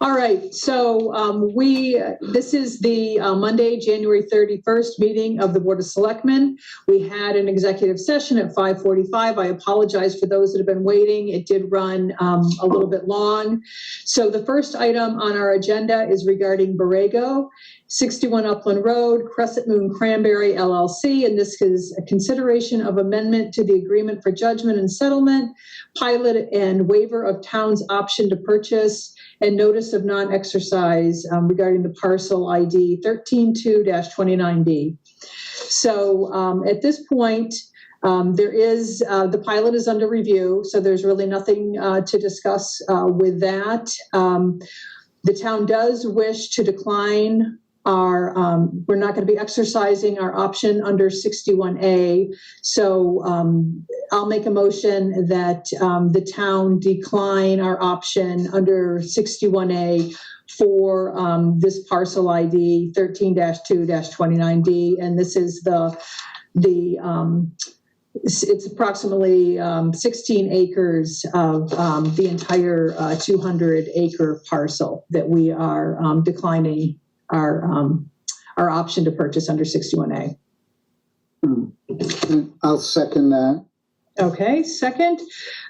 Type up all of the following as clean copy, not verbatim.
All right, so this is the Monday, January 31st meeting of the Board of Selectmen. We had an executive session at 5:45. I apologize for those that have been waiting. It did run a little bit long. So the first item on our agenda is regarding Borrego, 61 Upland Road, Crescent Moon Cranberry LLC, and this is a consideration of amendment to the agreement for judgment and settlement, pilot and waiver of town's option to purchase, and notice of non-exercise regarding the parcel ID 132-29B. So at this point, the pilot is under review, so there's really nothing to discuss with that. The town does wish to decline we're not going to be exercising our option under 61A. So I'll make a motion that the town decline our option under 61A for this parcel ID 13-2-29D. And this is it's approximately 16 acres of the entire 200-acre parcel that we are declining our option to purchase under 61A. I'll second that. Okay, second.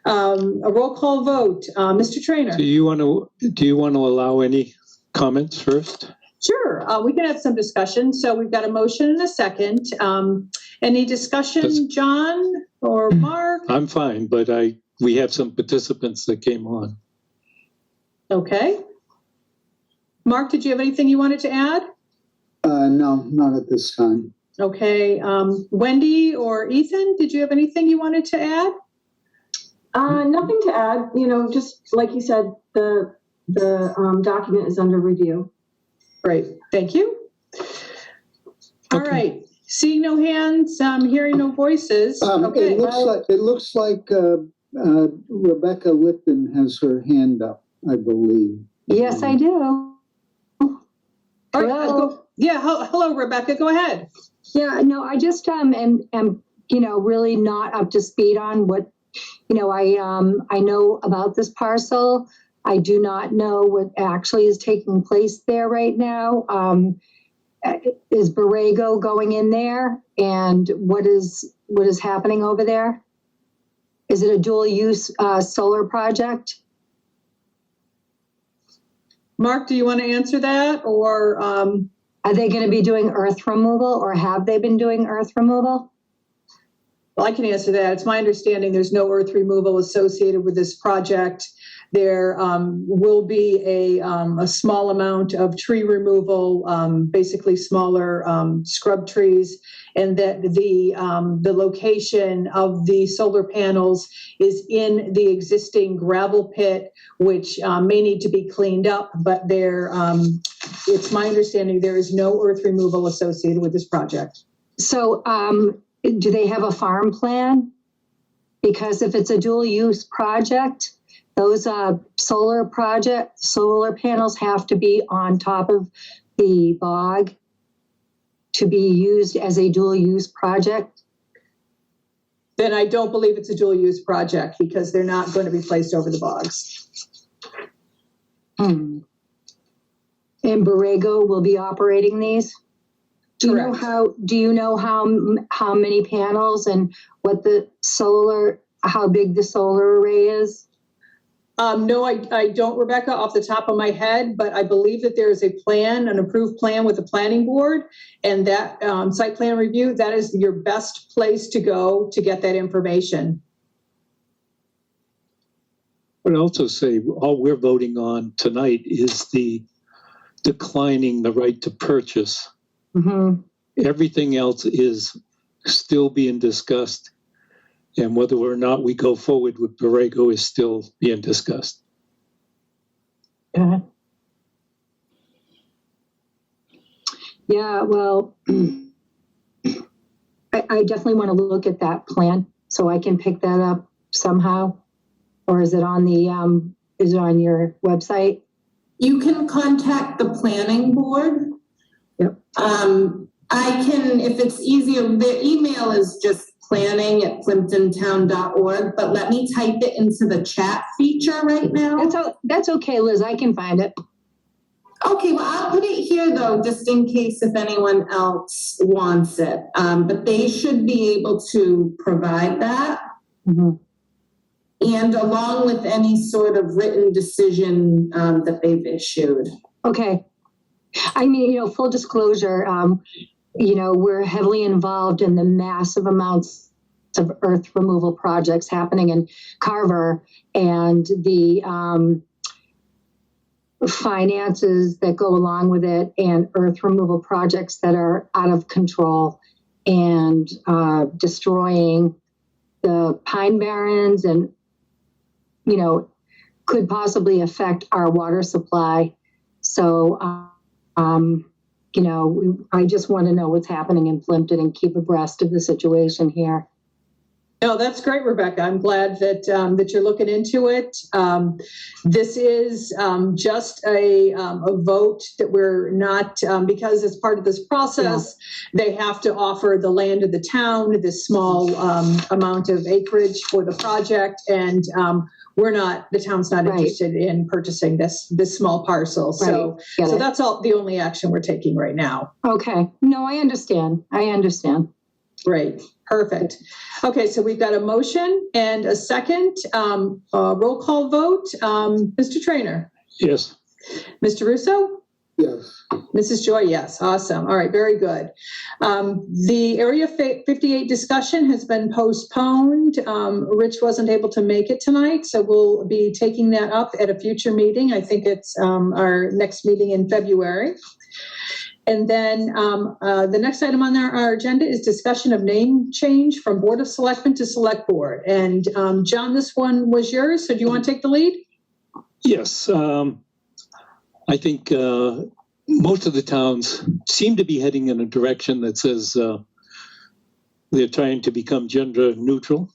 A roll call vote. Mr. Trainer. Do you want to allow any comments first? Sure, we can have some discussion. So we've got a motion and a second. Any discussion, John or Mark? I'm fine, but we have some participants that came on. Okay. Mark, did you have anything you wanted to add? No, not at this time. Okay. Wendy or Ethan, did you have anything you wanted to add? Nothing to add. Just like you said, the document is under review. Great, thank you. All right, seeing no hands, hearing no voices. Okay. It looks like Rebecca Lipton has her hand up, I believe. Yes, I do. All right, hello, Rebecca, go ahead. Yeah, no, I just am really not up to speed on what, I know about this parcel. I do not know what actually is taking place there right now. Is Borrego going in there? And what is happening over there? Is it a dual use solar project? Mark, do you want to answer that, or are they going to be doing earth removal, or have they been doing earth removal? Well, I can answer that. It's my understanding there's no earth removal associated with this project. There will be a small amount of tree removal, basically smaller scrub trees, and that the location of the solar panels is in the existing gravel pit, which may need to be cleaned up, but it's my understanding there is no earth removal associated with this project. So do they have a farm plan? Because if it's a dual use project, those solar panels have to be on top of the bog to be used as a dual use project. Then I don't believe it's a dual use project because they're not going to be placed over the bogs. And Borrego will be operating these? Do you know how many panels and how big the solar array is? No, I don't, Rebecca, off the top of my head, but I believe that there is a plan, an approved plan with the planning board, and that site plan review, that is your best place to go to get that information. I would also say all we're voting on tonight is the declining the right to purchase. Mm-hmm. Everything else is still being discussed, and whether or not we go forward with Borrego is still being discussed. Yeah, well, I definitely want to look at that plan so I can pick that up somehow. Or is it on your website? You can contact the planning board. Yep. I can, if it's easier, the email is just planning@plymptontown.org, but let me type it into the chat feature right now. That's okay, Liz. I can find it. Okay, well, I'll put it here though, just in case if anyone else wants it. But they should be able to provide that. Mhm. And along with any sort of written decision that they've issued. Okay. I mean, full disclosure, we're heavily involved in the massive amounts of earth removal projects happening in Carver, and the finances that go along with it, and earth removal projects that are out of control and destroying the pine barrens, and could possibly affect our water supply. So I just want to know what's happening in Plympton and keep abreast of the situation here. No, that's great, Rebecca. I'm glad that that you're looking into it. This is just a vote that we're not, because as part of this process, they have to offer the land of the town, this small amount of acreage for the project, and the town's not Right. interested in purchasing this small parcel. So, Right. Get so it. that's all the only action we're taking right now. Okay. No, I understand. Great, perfect. Okay, so we've got a motion and a second. Roll call vote. Mr. Trainer, Yes. Mr. Russo, Yes. Mrs. Joy, yes. Awesome. All right, very good. The Area 58 discussion has been postponed. Rich wasn't able to make it tonight, so we'll be taking that up at a future meeting. I think it's our next meeting in February. And then the next item on our agenda is discussion of name change from Board of Selectmen to Select Board. And John, this one was yours, so do you want to take the lead? Yes. I think most of the towns seem to be heading in a direction that says they're trying to become gender neutral.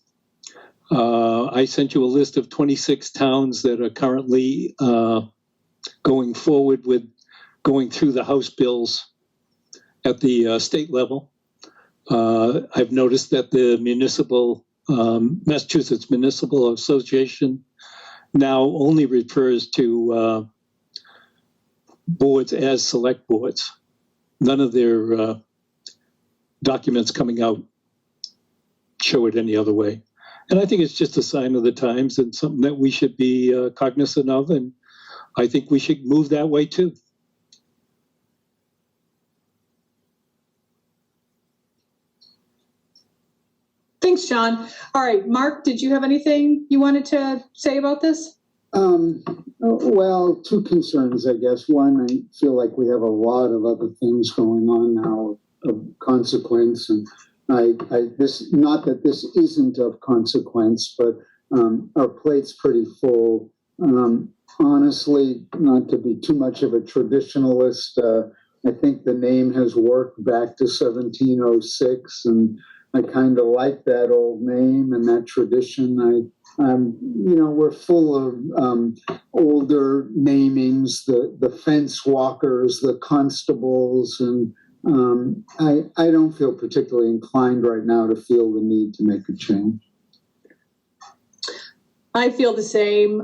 I sent you a list of 26 towns that are currently going forward with going through the House bills at the state level. I've noticed that the Massachusetts Municipal Association now only refers to boards as select boards. None of their documents coming out show it any other way. And I think it's just a sign of the times and something that we should be cognizant of. And I think we should move that way too. Thanks, John. All right, Mark, did you have anything you wanted to say about this? Well, two concerns, I guess. One, I feel like we have a lot of other things going on now of consequence, and this, not that this isn't of consequence, but our plate's pretty full. Honestly, not to be too much of a traditionalist, I think the name has worked back to 1706, and I kind of like that old name and that tradition. We're full of older namings, the fence walkers, the constables, and I don't feel particularly inclined right now to feel the need to make a change. I feel the same.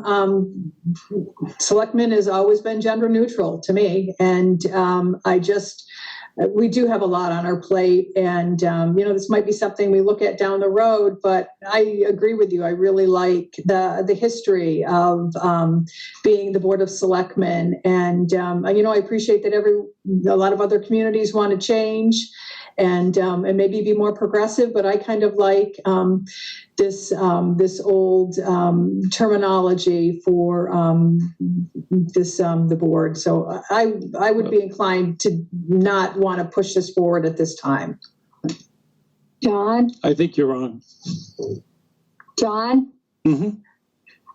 Selectmen has always been gender neutral to me, and we do have a lot on our plate, and this might be something we look at down the road, but I agree with you. I really like the history of being the Board of Selectmen, and I appreciate that a lot of other communities want to change and maybe be more progressive, but I kind of like this old terminology for the board. So I would be inclined to not want to push this forward at this time. John? I think you're on. John? Mm-hmm.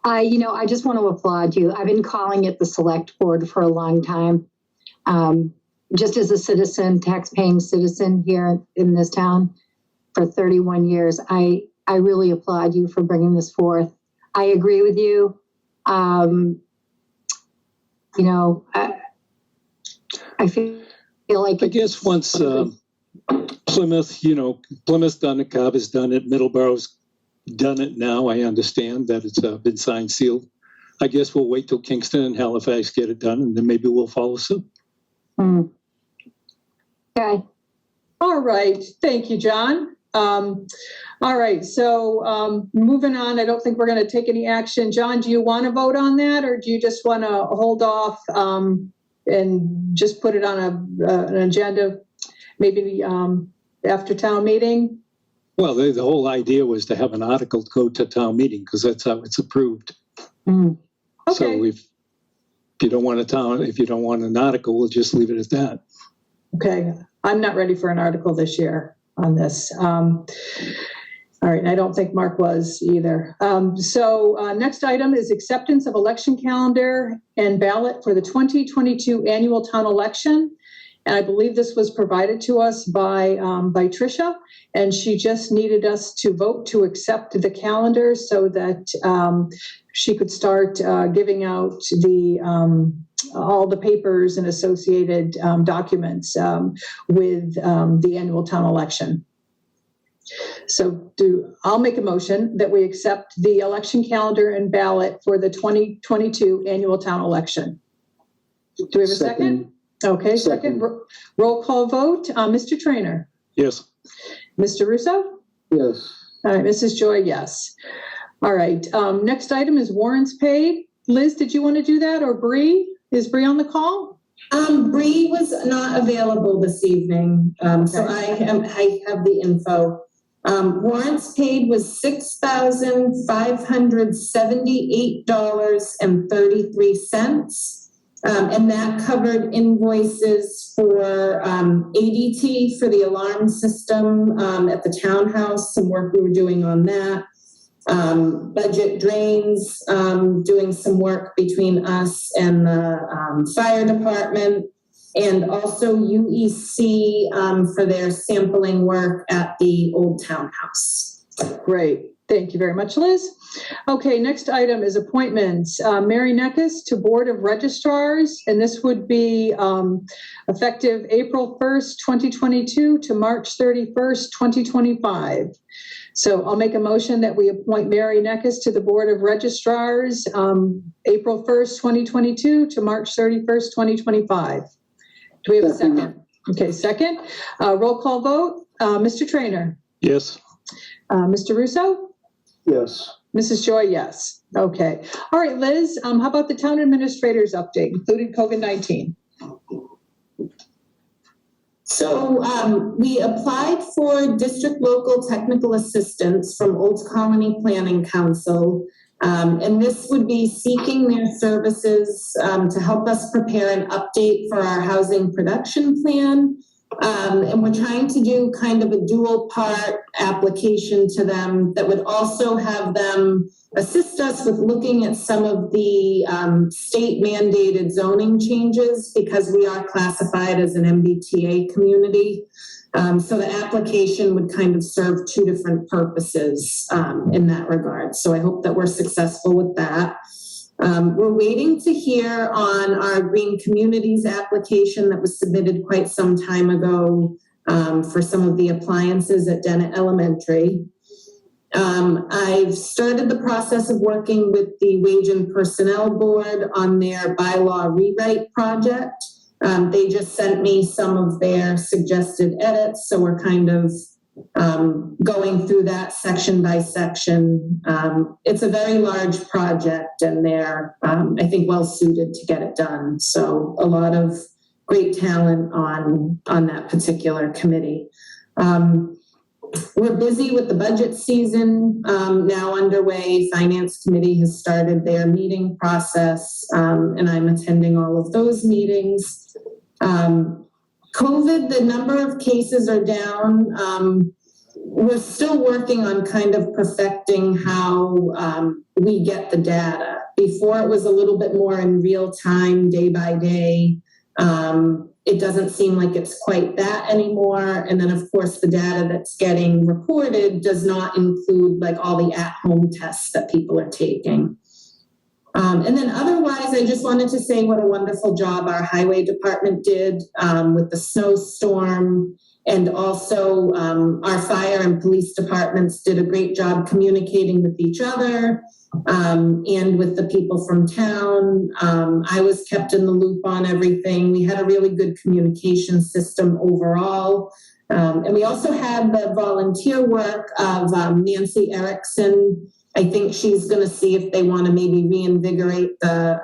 I just want to applaud you. I've been calling it the Select Board for a long time. Just as a citizen, tax-paying citizen here in this town for 31 years, I really applaud you for bringing this forth. I agree with you. I feel like I guess once Plymouth, Plymouth's done it, Cobb has done it, Middleborough's done it now. I understand that it's been signed, sealed. I guess we'll wait till Kingston and Halifax get it done, and then maybe we'll follow suit. Okay. All right, thank you, John. All right, so moving on, I don't think we're going to take any action. John, do you want to vote on that, or do you just want to hold off and just put it on an agenda, maybe after town meeting? Well, the whole idea was to have an article go to town meeting because that's how it's approved. Okay. So if you don't want an article, we'll just leave it at that. Okay, I'm not ready for an article this year on this. All right, and I don't think Mark was either. So next item is acceptance of election calendar and ballot for the 2022 annual town election. And I believe this was provided to us by Tricia, and she just needed us to vote to accept the calendar so that she could start giving out all the papers and associated documents with the annual town election. So I'll make a motion that we accept the election calendar and ballot for the 2022 annual town election. Do we have a second? Okay, second. Roll call vote. Mr. Trainer? Yes. Mr. Russo? Yes. All right, Mrs. Joy, yes. All right, next item is warrants paid. Liz, did you want to do that, or Bree? Is Bree on the call? Bree was not available this evening, so I have the info. Warrants paid was $6,578.33. And that covered invoices for ADT for the alarm system at the townhouse, some work we were doing on that. Budget drains, doing some work between us and the fire department, and also UEC for their sampling work at the old townhouse. Great. Thank you very much, Liz. Okay, next item is appointments. Mary Neckes to Board of Registrars, and this would be effective April 1st, 2022 to March 31st, 2025. So I'll make a motion that we appoint Mary Neckes to the Board of Registrars, April 1st, 2022 to March 31st, 2025. Do we have a second? Okay, second. Roll call vote. Mr. Trainer? Yes. Mr. Russo? Yes. Mrs. Joy, yes. Okay. All right, Liz, how about the town administrator's update, including COVID-19? So we applied for district local technical assistance from Old Colony Planning Council. And this would be seeking their services to help us prepare an update for our housing production plan. And we're trying to do kind of a dual part application to them that would also have them assist us with looking at some of the state mandated zoning changes because we are classified as an MBTA community. So the application would kind of serve two different purposes in that regard. So I hope that we're successful with that. We're waiting to hear on our Green Communities application that was submitted quite some time ago for some of the appliances at Dennett Elementary. I've started the process of working with the Wage and Personnel Board on their bylaw rewrite project. They just sent me some of their suggested edits, so we're kind of going through that section by section. It's a very large project and they're, I think, well suited to get it done. So a lot of great talent on that particular committee. We're busy with the budget season now underway. Finance Committee has started their meeting process, and I'm attending all of those meetings. COVID, the number of cases are down. We're still working on kind of perfecting how we get the data. Before it was a little bit more in real time, day by day. It doesn't seem like it's quite that anymore. And then of course the data that's getting reported does not include like all the at-home tests that people are taking. And then otherwise, I just wanted to say what a wonderful job our highway department did with the snowstorm And also, our fire and police departments did a great job communicating with each other and with the people from town. I was kept in the loop on everything. We had a really good communication system overall. And we also had the volunteer work of Nancy Erickson. I think she's going to see if they want to maybe reinvigorate the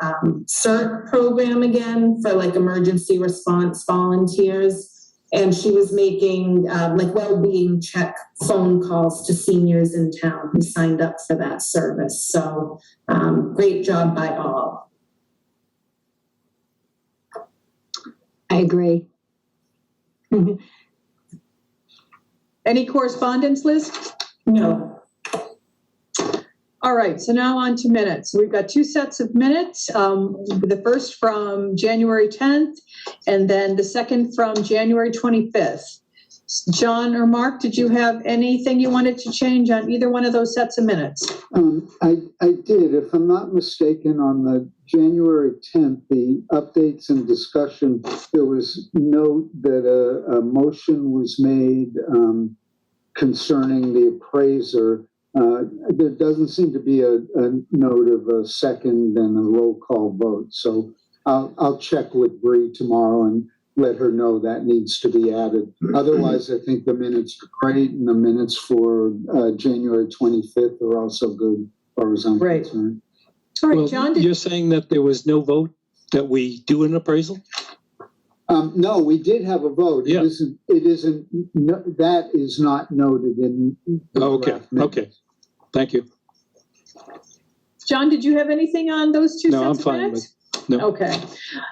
CERT program again for like emergency response volunteers. And she was making like well-being check phone calls to seniors in town who signed up for that service. So great job by all. I agree. Any correspondence, Liz? No. All right, so now on to minutes. We've got two sets of minutes, the first from January 10th and then the second from January 25th. John or Mark, did you have anything you wanted to change on either one of those sets of minutes? I did. If I'm not mistaken, on the January 10th, the updates and discussion, there was note that a motion was made concerning the appraiser. There doesn't seem to be a note of a second and a roll call vote. So I'll check with Bree tomorrow and let her know that needs to be added. Otherwise, I think the minutes are great, and the minutes for January 25th are also good, as far as I'm concerned. All right, Well, John, you're saying that there was no vote that we do an appraisal? No, we did have a vote. Yeah. It isn't, that is not noted in. the Okay, draft minutes. okay. Thank you. John, did you have anything on those two No, I'm sets of fine minutes? with, no. Okay.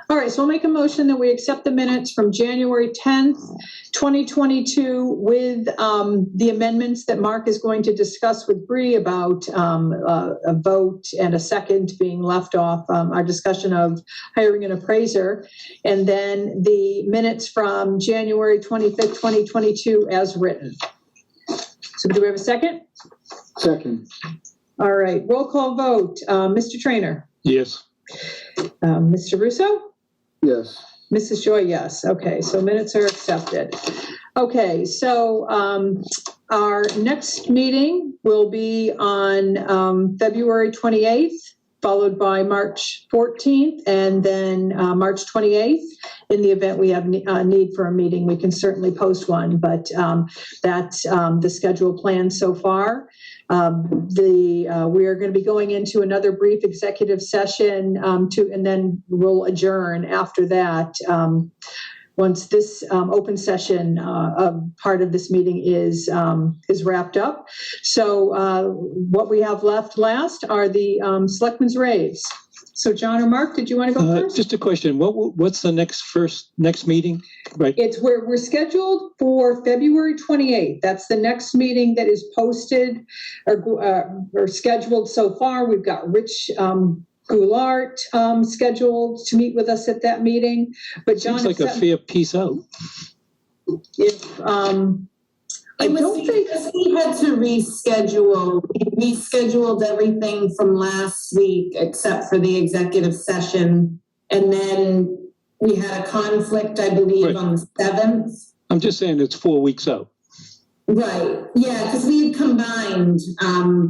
All right, so I'll make a motion that we accept the minutes from January 10th, 2022 with the amendments that Mark is going to discuss with Bree about a vote and a second being left off, our discussion of hiring an appraiser, and then the minutes from January 25th, 2022 as written. So do we have a second? Second, All right, roll call vote. Mr. Trainer, Yes. Mr. Russo? yes. Mrs. Joy, yes. Okay, so minutes are accepted. Okay, so our next meeting will be on February 28th, followed by March 14th, and then March 28th. In the event we have a need for a meeting, we can certainly post one, but that's the schedule plan so far. We are going to be going into another brief executive session and then we'll adjourn after that. Once this open session part of this meeting is wrapped up. So what we have last are the Selectmen's raves. So John or Mark, did you want to go first? Just a question. What's the next meeting? Right. We're scheduled for February 28th. That's the next meeting that is posted or scheduled so far. We've got Rich Goulart scheduled to meet with us at that meeting. But John, Seems like a fair piece out. if I It was don't think because we had to reschedule. We rescheduled everything from last week except for the executive session. And then we had a conflict, I believe, Right. on the 7th. I'm just saying it's 4 weeks out. Right, yeah, because we had combined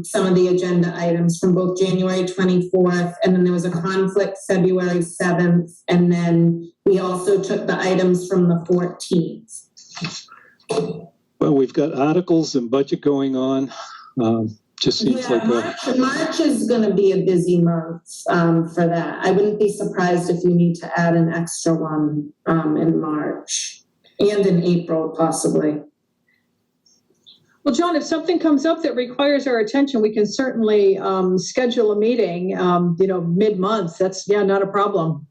some of the agenda items from both January 24th, and then there was a conflict February 7th, and then we also took the items from the 14th. Well, we've got articles and budget going on. Just seems like March is going to be a busy month for that. I wouldn't be surprised if you need to add an extra one in March and in April, possibly. Well, John, if something comes up that requires our attention, we can certainly schedule a meeting, mid-month. That's, not a problem.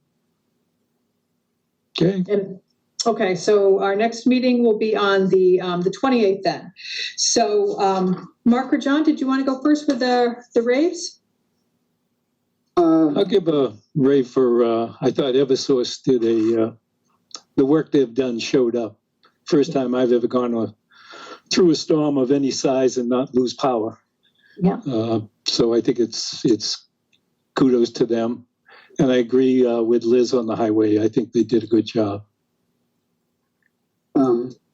okay. And okay, so our next meeting will be on the 28th then. So Mark or John, did you want to go first with the raves? I'll give a rave for, I thought Eversource did the work they've done showed up. First time I've ever gone through a storm of any size and not lose power. Yeah. So I think it's kudos to them. And I agree with Liz on the highway. I think they did a good job.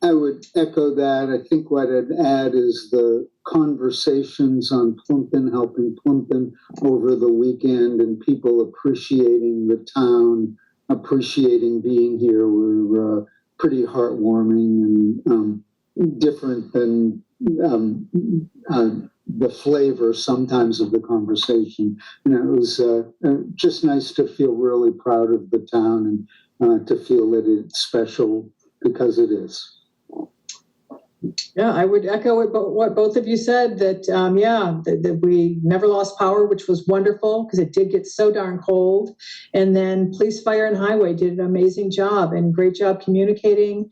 I would echo that. I think what I'd add is the conversations on Plympton, helping Plympton over the weekend, and people appreciating the town, appreciating being here were pretty heartwarming and different than the flavor sometimes of the conversation. And it was just nice to feel really proud of the town and to feel that it's special because it is. Yeah, I would echo what both of you said, that, that we never lost power, which was wonderful because it did get so darn cold. And then police, fire, and highway did an amazing job and great job communicating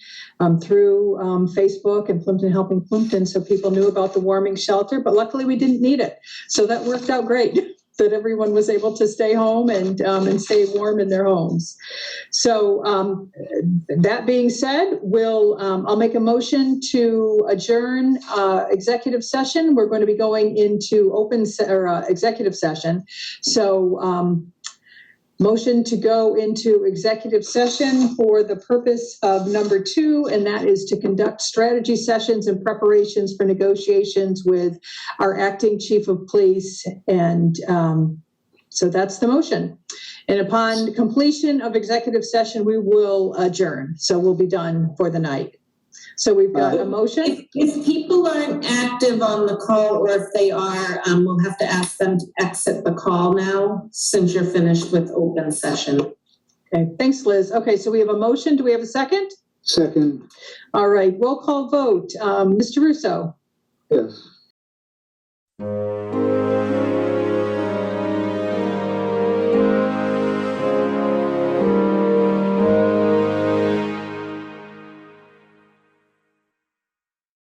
through Facebook and Plympton Helping Plympton, so people knew about the warming shelter, but luckily we didn't need it. So that worked out great. That everyone was able to stay home and stay warm in their homes. So that being said, I'll make a motion to adjourn executive session. We're going to be going into executive session. So motion to go into executive session for the purpose of number 2, and that is to conduct strategy sessions and preparations for negotiations with our acting chief of police. And so that's the motion. And upon completion of executive session, we will adjourn. So we'll be done for the night. So we've got a motion. If people aren't active on the call, or if they are, we'll have to ask them to exit the call now, since you're finished with open session. Okay, thanks, Liz. Okay, so we have a motion. Do we have a second? Second. All right, roll call vote. Mr. Russo? Yes.